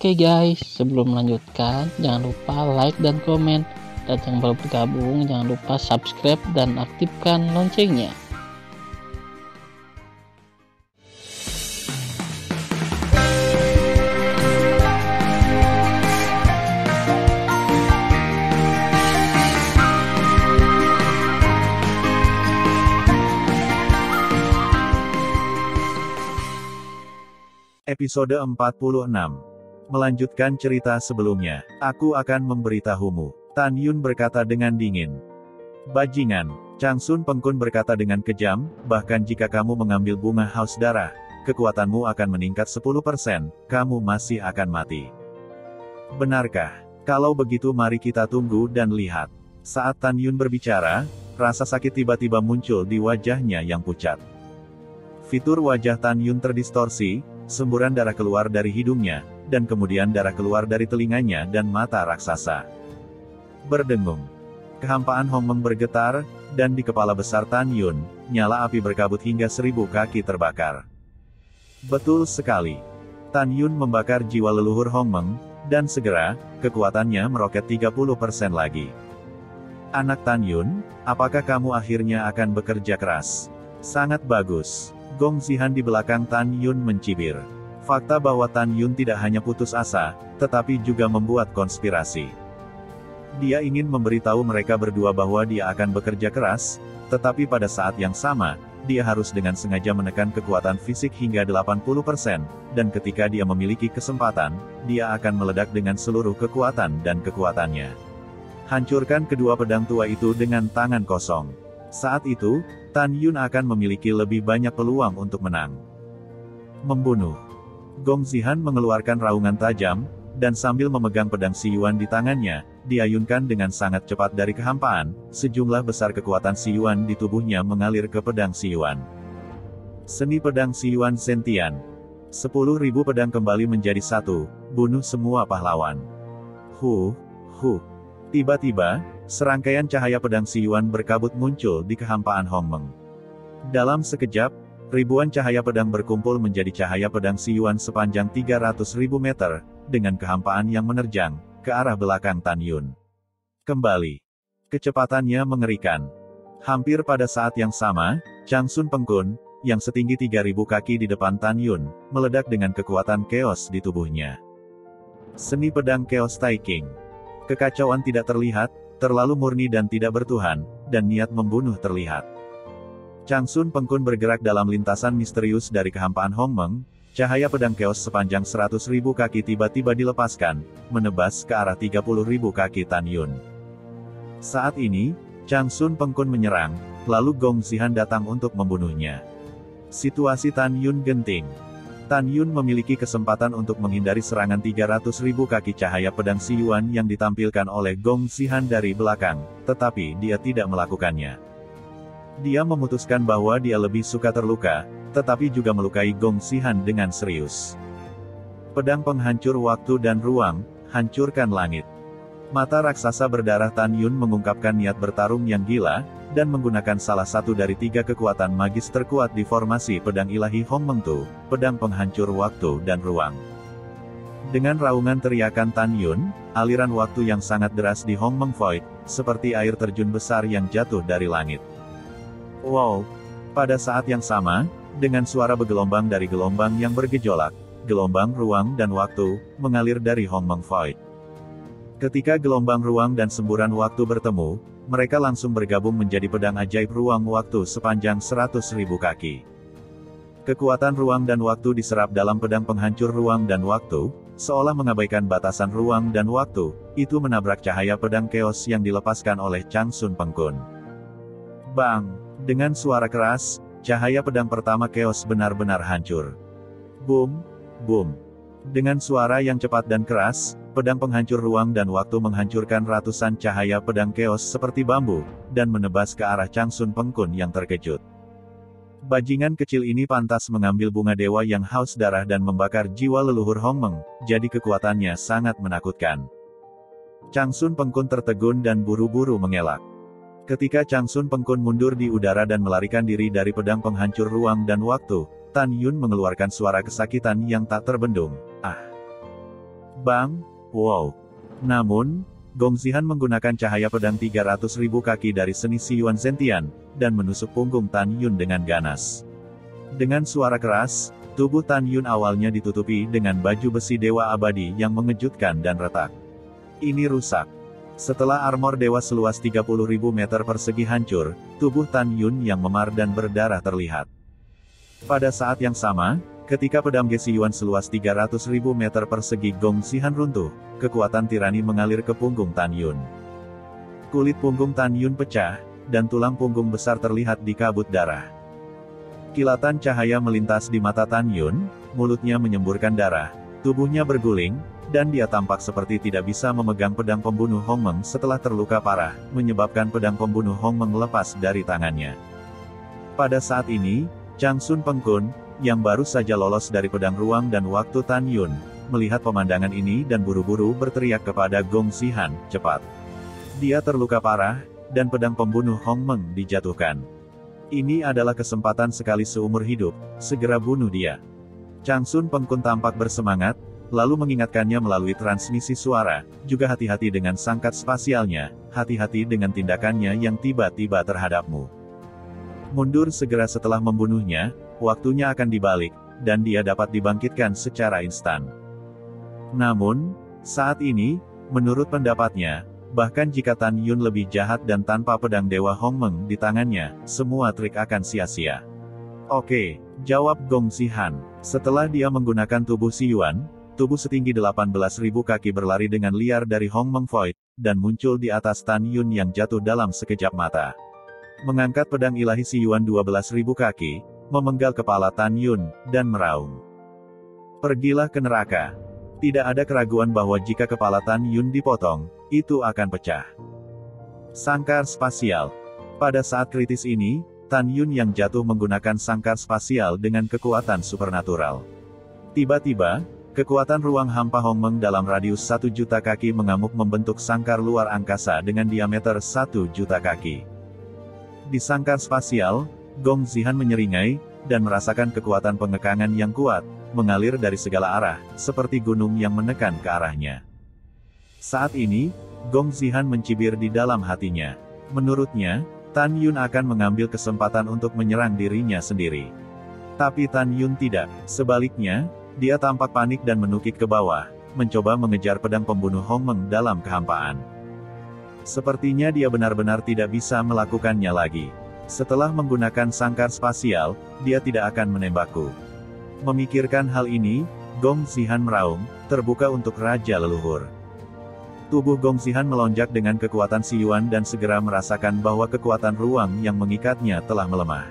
Oke guys, sebelum melanjutkan, jangan lupa like dan komen. Dan yang baru bergabung, jangan lupa subscribe dan aktifkan loncengnya. Episode 46. Melanjutkan cerita sebelumnya, aku akan memberitahumu, Tan Yun berkata dengan dingin. Bajingan, Changsun Pengkun berkata dengan kejam, bahkan jika kamu mengambil bunga haus darah, kekuatanmu akan meningkat 10%, kamu masih akan mati. Benarkah? Kalau begitu mari kita tunggu dan lihat. Saat Tan Yun berbicara, rasa sakit tiba-tiba muncul di wajahnya yang pucat. Fitur wajah Tan Yun terdistorsi, semburan darah keluar dari hidungnya, dan kemudian darah keluar dari telinganya dan mata raksasa. Berdengung. Kehampaan Hongmeng bergetar, dan di kepala besar Tan Yun, nyala api berkabut hingga 1000 kaki terbakar. Betul sekali. Tan Yun membakar jiwa leluhur Hongmeng, dan segera, kekuatannya meroket 30% lagi. Anak Tan Yun, apakah kamu akhirnya akan bekerja keras? Sangat bagus. Gong Zihan di belakang Tan Yun mencibir. Fakta bahwa Tan Yun tidak hanya putus asa, tetapi juga membuat konspirasi. Dia ingin memberitahu mereka berdua bahwa dia akan bekerja keras, tetapi pada saat yang sama, dia harus dengan sengaja menekan kekuatan fisik hingga 80%, dan ketika dia memiliki kesempatan, dia akan meledak dengan seluruh kekuatan dan kekuatannya. Hancurkan kedua pedang tua itu dengan tangan kosong. Saat itu, Tan Yun akan memiliki lebih banyak peluang untuk menang. Membunuh. Gong Zihan mengeluarkan raungan tajam, dan sambil memegang pedang Si Yuan di tangannya, diayunkan dengan sangat cepat dari kehampaan, sejumlah besar kekuatan Si Yuan di tubuhnya mengalir ke pedang Si Yuan. Seni pedang Si Yuan Zentian. 10.000 pedang kembali menjadi satu, bunuh semua pahlawan. Tiba-tiba, serangkaian cahaya pedang Si Yuan berkabut muncul di kehampaan Hongmeng. Dalam sekejap, ribuan cahaya pedang berkumpul menjadi cahaya pedang Si Yuan sepanjang 300.000 meter, dengan kehampaan yang menerjang, ke arah belakang Tan Yun. Kembali. Kecepatannya mengerikan. Hampir pada saat yang sama, Changsun Pengkun, yang setinggi 3.000 kaki di depan Tan Yun, meledak dengan kekuatan chaos di tubuhnya. Seni pedang Chaos Taking. Kekacauan tidak terlihat, terlalu murni dan tidak bertuhan, dan niat membunuh terlihat. Changsun Pengkun bergerak dalam lintasan misterius dari kehampaan Hongmeng, cahaya pedang chaos sepanjang 100.000 kaki tiba-tiba dilepaskan, menebas ke arah 30.000 kaki Tan Yun. Saat ini, Changsun Pengkun menyerang, lalu Gong Zihan datang untuk membunuhnya. Situasi Tan Yun genting. Tan Yun memiliki kesempatan untuk menghindari serangan 300.000 kaki cahaya pedang Si Yuan yang ditampilkan oleh Gong Zihan dari belakang, tetapi dia tidak melakukannya. Dia memutuskan bahwa dia lebih suka terluka, tetapi juga melukai Gong Zihan dengan serius. Pedang penghancur waktu dan ruang, hancurkan langit. Mata raksasa berdarah Tan Yun mengungkapkan niat bertarung yang gila, dan menggunakan salah satu dari 3 kekuatan magis terkuat di formasi pedang ilahi Hongmeng Tu, pedang penghancur waktu dan ruang. Dengan raungan teriakan Tan Yun, aliran waktu yang sangat deras di Hongmeng Void, seperti air terjun besar yang jatuh dari langit. Wow! Pada saat yang sama, dengan suara bergelombang dari gelombang yang bergejolak, gelombang ruang dan waktu, mengalir dari Hongmeng Void. Ketika gelombang ruang dan semburan waktu bertemu, mereka langsung bergabung menjadi pedang ajaib ruang waktu sepanjang 100.000 kaki. Kekuatan ruang dan waktu diserap dalam pedang penghancur ruang dan waktu, seolah mengabaikan batasan ruang dan waktu, itu menabrak cahaya pedang chaos yang dilepaskan oleh Changsun Pengkun. Bang! Dengan suara keras, cahaya pedang pertama chaos benar-benar hancur. Boom! Boom! Dengan suara yang cepat dan keras, pedang penghancur ruang dan waktu menghancurkan ratusan cahaya pedang chaos seperti bambu, dan menebas ke arah Changsun Pengkun yang terkejut. Bajingan kecil ini pantas mengambil bunga dewa yang haus darah dan membakar jiwa leluhur Hongmeng, jadi kekuatannya sangat menakutkan. Changsun Pengkun tertegun dan buru-buru mengelak. Ketika Changsun Pengkun mundur di udara dan melarikan diri dari pedang penghancur ruang dan waktu, Tan Yun mengeluarkan suara kesakitan yang tak terbendung. Ah! Bang, wow. Namun, Gong Zihan menggunakan cahaya pedang 300.000 kaki dari seni Siyuan Zentian, dan menusuk punggung Tan Yun dengan ganas. Dengan suara keras, tubuh Tan Yun awalnya ditutupi dengan baju besi dewa abadi yang mengejutkan dan retak. Ini rusak. Setelah armor dewa seluas 30.000 meter persegi hancur, tubuh Tan Yun yang memar dan berdarah terlihat. Pada saat yang sama, ketika pedang Siyuan seluas 300.000 meter persegi Gong Zihan runtuh, kekuatan tirani mengalir ke punggung Tan Yun. Kulit punggung Tan Yun pecah, dan tulang punggung besar terlihat dikabut darah. Kilatan cahaya melintas di mata Tan Yun, mulutnya menyemburkan darah, tubuhnya berguling, dan dia tampak seperti tidak bisa memegang pedang pembunuh Hongmeng setelah terluka parah, menyebabkan pedang pembunuh Hongmeng lepas dari tangannya. Pada saat ini, Chang Sun Pengkun, yang baru saja lolos dari pedang ruang dan waktu Tan Yun, melihat pemandangan ini dan buru-buru berteriak kepada Gong Zihan, cepat. Dia terluka parah, dan pedang pembunuh Hongmeng dijatuhkan. Ini adalah kesempatan sekali seumur hidup, segera bunuh dia. Chang Sun Pengkun tampak bersemangat, lalu mengingatkannya melalui transmisi suara, juga hati-hati dengan sangkat spasialnya, hati-hati dengan tindakannya yang tiba-tiba terhadapmu. Mundur segera setelah membunuhnya, waktunya akan dibalik, dan dia dapat dibangkitkan secara instan. Namun, saat ini, menurut pendapatnya, bahkan jika Tan Yun lebih jahat dan tanpa pedang Dewa Hongmeng di tangannya, semua trik akan sia-sia. Oke, jawab Gong Zihan. Setelah dia menggunakan tubuh Siyuan, tubuh setinggi 18.000 kaki berlari dengan liar dari Hongmeng Void, dan muncul di atas Tan Yun yang jatuh dalam sekejap mata. Mengangkat pedang ilahi Siyuan 12.000 kaki, memenggal kepala Tan Yun, dan meraung. Pergilah ke neraka. Tidak ada keraguan bahwa jika kepala Tan Yun dipotong, itu akan pecah. Sangkar spasial. Pada saat kritis ini, Tan Yun yang jatuh menggunakan sangkar spasial dengan kekuatan supernatural. Tiba-tiba, kekuatan ruang hampa Hongmeng dalam radius 1 juta kaki mengamuk membentuk sangkar luar angkasa dengan diameter 1 juta kaki. Di sangkar spasial, Gong Zihan menyeringai, dan merasakan kekuatan pengekangan yang kuat, mengalir dari segala arah, seperti gunung yang menekan ke arahnya. Saat ini, Gong Zihan mencibir di dalam hatinya. Menurutnya, Tan Yun akan mengambil kesempatan untuk menyerang dirinya sendiri. Tapi Tan Yun tidak, sebaliknya, dia tampak panik dan menukik ke bawah, mencoba mengejar pedang pembunuh Hongmeng dalam kehampaan. Sepertinya dia benar-benar tidak bisa melakukannya lagi. Setelah menggunakan sangkar spasial, dia tidak akan menembakku. Memikirkan hal ini, Gong Zihan meraung, terbuka untuk Raja Leluhur. Tubuh Gong Zihan melonjak dengan kekuatan Siyuan dan segera merasakan bahwa kekuatan ruang yang mengikatnya telah melemah.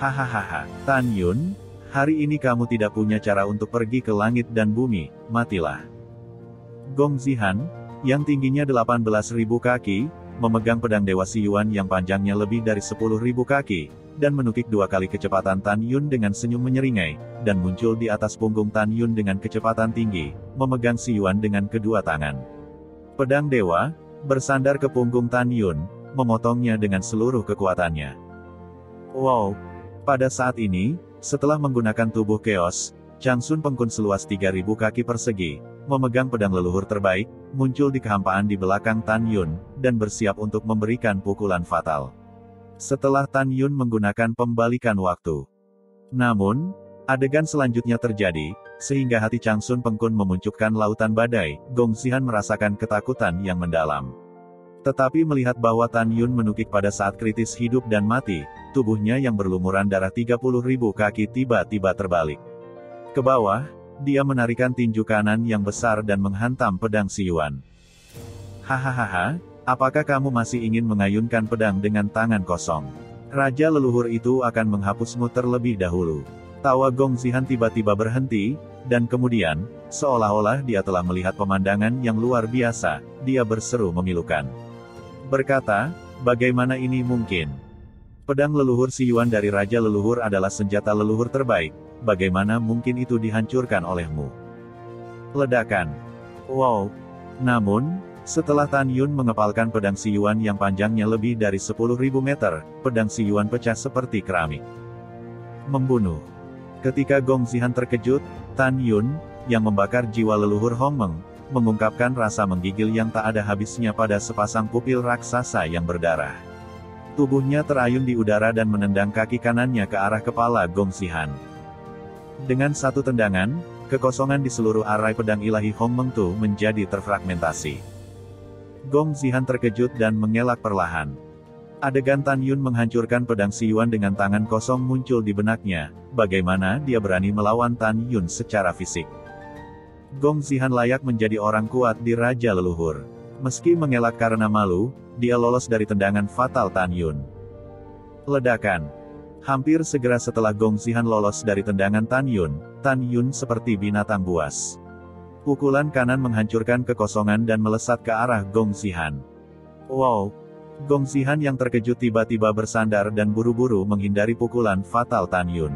Hahaha, Tan Yun, hari ini kamu tidak punya cara untuk pergi ke langit dan bumi, matilah. Gong Zihan, yang tingginya 18.000 kaki, memegang pedang Dewa Siyuan yang panjangnya lebih dari 10.000 kaki, dan menukik 2 kali kecepatan Tan Yun dengan senyum menyeringai, dan muncul di atas punggung Tan Yun dengan kecepatan tinggi, memegang Siyuan dengan kedua tangan. Pedang Dewa, bersandar ke punggung Tan Yun, memotongnya dengan seluruh kekuatannya. Wow! Pada saat ini, setelah menggunakan tubuh Chaos, Chang Sun Pengkun seluas 3.000 kaki persegi, memegang pedang leluhur terbaik, muncul di kehampaan di belakang Tan Yun, dan bersiap untuk memberikan pukulan fatal. Setelah Tan Yun menggunakan pembalikan waktu. Namun, adegan selanjutnya terjadi, sehingga hati Chang Sun Pengkun memunculkan lautan badai, Gong Zihan merasakan ketakutan yang mendalam. Tetapi melihat bahwa Tan Yun menukik pada saat kritis hidup dan mati, tubuhnya yang berlumuran darah 30.000 kaki tiba-tiba terbalik. Ke bawah, dia menarikan tinju kanan yang besar dan menghantam pedang Siyuan. Hahaha, apakah kamu masih ingin mengayunkan pedang dengan tangan kosong? Raja leluhur itu akan menghapusmu terlebih dahulu. Tawa Gong Zihan tiba-tiba berhenti, dan kemudian, seolah-olah dia telah melihat pemandangan yang luar biasa, dia berseru memilukan. Berkata, bagaimana ini mungkin? Pedang leluhur Siyuan dari Raja leluhur adalah senjata leluhur terbaik. Bagaimana mungkin itu dihancurkan olehmu? Ledakan. Wow! Namun, setelah Tan Yun mengepalkan pedang Siyuan yang panjangnya lebih dari 10.000 meter, pedang Siyuan pecah seperti keramik. Membunuh. Ketika Gong Zihan terkejut, Tan Yun, yang membakar jiwa leluhur Hongmeng, mengungkapkan rasa menggigil yang tak ada habisnya pada sepasang pupil raksasa yang berdarah. Tubuhnya terayun di udara dan menendang kaki kanannya ke arah kepala Gong Xihan. Dengan satu tendangan, kekosongan di seluruh arai pedang ilahi Hongmeng Tu menjadi terfragmentasi. Gong Xihan terkejut dan mengelak perlahan. Adegan Tan Yun menghancurkan pedang Si Yuan dengan tangan kosong muncul di benaknya. Bagaimana dia berani melawan Tan Yun secara fisik? Gong Xihan layak menjadi orang kuat di Raja Leluhur. Meski mengelak karena malu, dia lolos dari tendangan fatal Tan Yun. Ledakan. Hampir segera setelah Gong Xihan lolos dari tendangan Tan Yun seperti binatang buas. Pukulan kanan menghancurkan kekosongan dan melesat ke arah Gong Xihan. Wow! Gong Xihan yang terkejut tiba-tiba bersandar dan buru-buru menghindari pukulan fatal Tan Yun.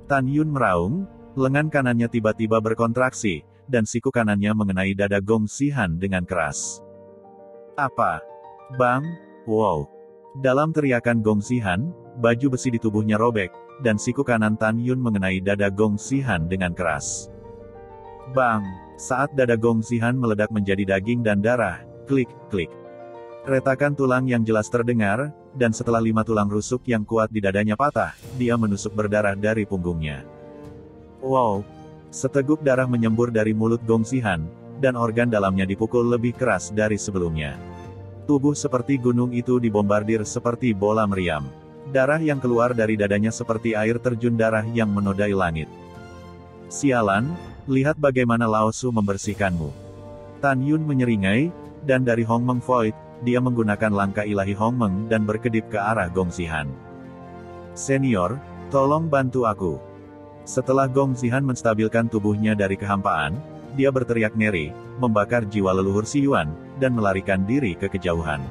Tan Yun meraung, lengan kanannya tiba-tiba berkontraksi, dan siku kanannya mengenai dada Gong Xihan dengan keras. Apa? Bang! Wow! Dalam teriakan Gong Xihan, baju besi di tubuhnya robek, dan siku kanan Tan Yun mengenai dada Gong Xihan dengan keras. Bang! Saat dada Gong Xihan meledak menjadi daging dan darah, klik, klik. Retakan tulang yang jelas terdengar, dan setelah 5 tulang rusuk yang kuat di dadanya patah, dia menusuk berdarah dari punggungnya. Wow! Seteguk darah menyembur dari mulut Gong Xihan, dan organ dalamnya dipukul lebih keras dari sebelumnya. Tubuh seperti gunung itu dibombardir seperti bola meriam. Darah yang keluar dari dadanya seperti air terjun darah yang menodai langit. Sialan, lihat bagaimana Lao Su membersihkanmu. Tan Yun menyeringai, dan dari Hongmeng Void, dia menggunakan langkah ilahi Hongmeng dan berkedip ke arah Gong Xihan. Senior, tolong bantu aku. Setelah Gong Xihan menstabilkan tubuhnya dari kehampaan, dia berteriak ngeri, membakar jiwa leluhur Si Yuan, dan melarikan diri ke kejauhan.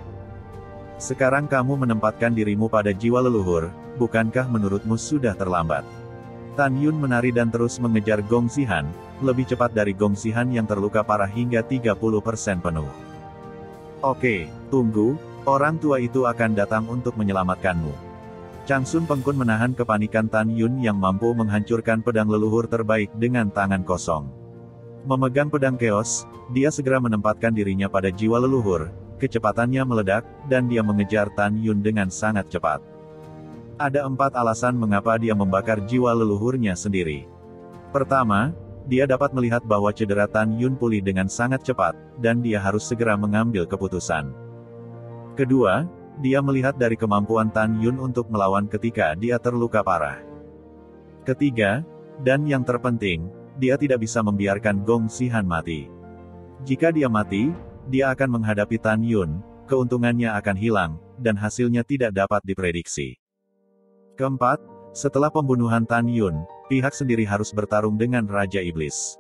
Sekarang kamu menempatkan dirimu pada jiwa leluhur, bukankah menurutmu sudah terlambat? Tan Yun menari dan terus mengejar Gong Xihan, lebih cepat dari Gong Xihan yang terluka parah hingga 30% penuh. Oke, tunggu, orang tua itu akan datang untuk menyelamatkanmu. Chang Sun Pengkun menahan kepanikan Tan Yun yang mampu menghancurkan pedang leluhur terbaik dengan tangan kosong. Memegang pedang keos, dia segera menempatkan dirinya pada jiwa leluhur, kecepatannya meledak, dan dia mengejar Tan Yun dengan sangat cepat. Ada 4 alasan mengapa dia membakar jiwa leluhurnya sendiri. Pertama, dia dapat melihat bahwa cedera Tan Yun pulih dengan sangat cepat, dan dia harus segera mengambil keputusan. Kedua, dia melihat dari kemampuan Tan Yun untuk melawan ketika dia terluka parah. Ketiga, dan yang terpenting, dia tidak bisa membiarkan Gong Xihan mati. Jika dia mati, dia akan menghadapi Tan Yun, keuntungannya akan hilang, dan hasilnya tidak dapat diprediksi. Keempat, setelah pembunuhan Tan Yun, pihak sendiri harus bertarung dengan Raja Iblis.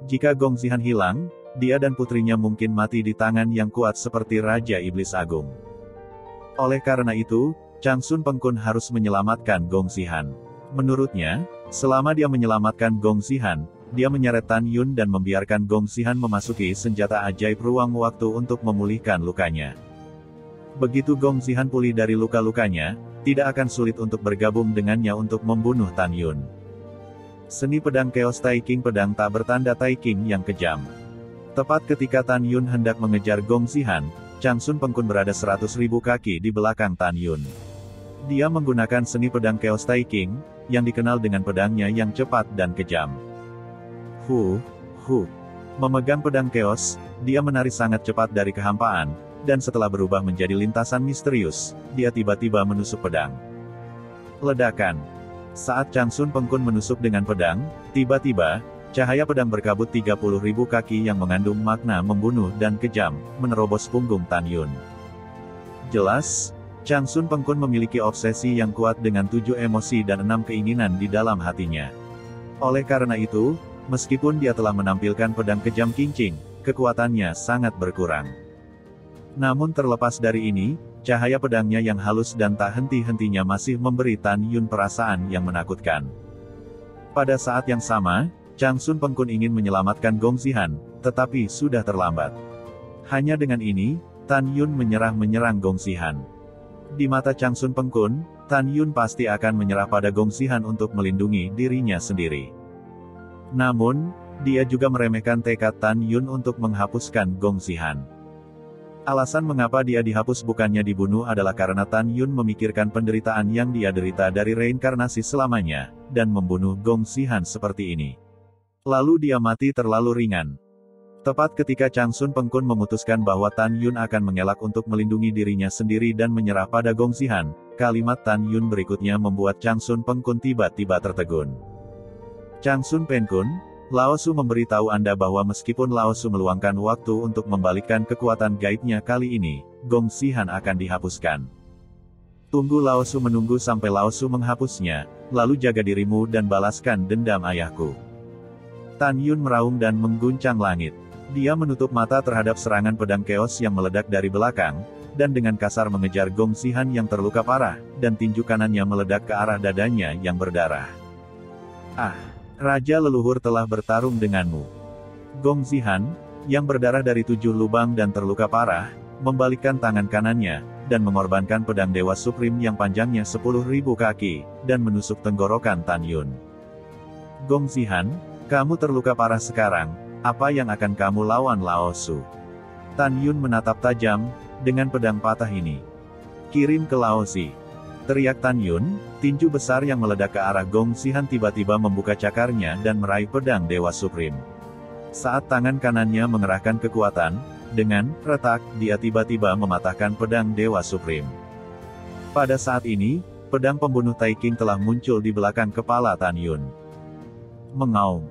Jika Gong Xihan hilang, dia dan putrinya mungkin mati di tangan yang kuat seperti Raja Iblis Agung. Oleh karena itu, Chang Sun Pengkun harus menyelamatkan Gong Xihan. Menurutnya, selama dia menyelamatkan Gong Xihan, dia menyeret Tan Yun dan membiarkan Gong Xihan memasuki senjata ajaib ruang waktu untuk memulihkan lukanya. Begitu Gong Xihan pulih dari luka-lukanya, tidak akan sulit untuk bergabung dengannya untuk membunuh Tan Yun. Seni pedang Chaos Tai King, pedang tak bertanda Tai King yang kejam. Tepat ketika Tan Yun hendak mengejar Gong Xihan, Chang Sun Pengkun berada 100.000 kaki di belakang Tan Yun. Dia menggunakan seni pedang Chaos Tai King, yang dikenal dengan pedangnya yang cepat dan kejam. Memegang pedang Chaos, dia menari sangat cepat dari kehampaan, dan setelah berubah menjadi lintasan misterius, dia tiba-tiba menusuk pedang. Ledakan. Saat Chang Sun Pengkun menusuk dengan pedang, tiba-tiba, cahaya pedang berkabut 30.000 kaki yang mengandung makna membunuh dan kejam, menerobos punggung Tan Yun. Jelas, Chang Sun Pengkun memiliki obsesi yang kuat dengan 7 emosi dan 6 keinginan di dalam hatinya. Oleh karena itu, meskipun dia telah menampilkan pedang kejam kincing, kekuatannya sangat berkurang. Namun terlepas dari ini, cahaya pedangnya yang halus dan tak henti-hentinya masih memberi Tan Yun perasaan yang menakutkan. Pada saat yang sama, Chang Sun Pengkun ingin menyelamatkan Gong Xihan, tetapi sudah terlambat. Hanya dengan ini, Tan Yun menyerang Gong Xihan. Di mata Chang Sun Pengkun, Tan Yun pasti akan menyerah pada Gong Xihan untuk melindungi dirinya sendiri. Namun, dia juga meremehkan tekad Tan Yun untuk menghapuskan Gong Xihan. Alasan mengapa dia dihapus bukannya dibunuh adalah karena Tan Yun memikirkan penderitaan yang dia derita dari reinkarnasi selamanya, dan membunuh Gong Xihan seperti ini. Lalu dia mati terlalu ringan. Tepat ketika Chang Sun Pengkun memutuskan bahwa Tan Yun akan mengelak untuk melindungi dirinya sendiri dan menyerah pada Gong Xihan, kalimat Tan Yun berikutnya membuat Chang Sun Pengkun tiba-tiba tertegun. Chang Sun Pengkun, Lao Su memberitahu Anda bahwa meskipun Lao Su meluangkan waktu untuk membalikkan kekuatan gaibnya kali ini, Gong Xihan akan dihapuskan. Tunggu Lao Su menunggu sampai Lao Su menghapusnya, lalu jaga dirimu dan balaskan dendam ayahku. Tan Yun meraung dan mengguncang langit. Dia menutup mata terhadap serangan pedang keos yang meledak dari belakang, dan dengan kasar mengejar Gong Xihan yang terluka parah, dan tinju kanannya meledak ke arah dadanya yang berdarah. Ah! Raja leluhur telah bertarung denganmu. Gong Xihan, yang berdarah dari 7 lubang dan terluka parah, membalikkan tangan kanannya, dan mengorbankan pedang Dewa Supreme yang panjangnya 10.000 kaki, dan menusuk tenggorokan Tan Yun. Gong Xihan, kamu terluka parah sekarang, apa yang akan kamu lawan Lao Su? Tan Yun menatap tajam, dengan pedang patah ini. Kirim ke Lao Si. Teriak Tan Yun, tinju besar yang meledak ke arah Gong Xihan tiba-tiba membuka cakarnya dan meraih pedang Dewa Supreme. Saat tangan kanannya mengerahkan kekuatan, dengan retak, dia tiba-tiba mematahkan pedang Dewa Supreme. Pada saat ini, pedang pembunuh Tai King telah muncul di belakang kepala Tan Yun. Mengaum.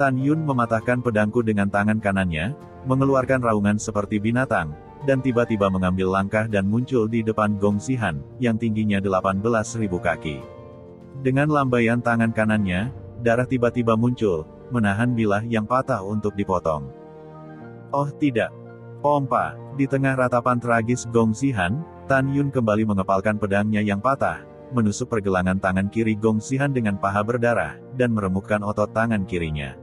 Tan Yun mematahkan pedangku dengan tangan kanannya, mengeluarkan raungan seperti binatang, dan tiba-tiba mengambil langkah dan muncul di depan Gong Xihan, yang tingginya 18.000 kaki. Dengan lambaian tangan kanannya, darah tiba-tiba muncul, menahan bilah yang patah untuk dipotong. Oh tidak! Pompa! Di tengah ratapan tragis Gong Xihan, Tan Yun kembali mengepalkan pedangnya yang patah, menusuk pergelangan tangan kiri Gong Xihan dengan paha berdarah, dan meremukkan otot tangan kirinya.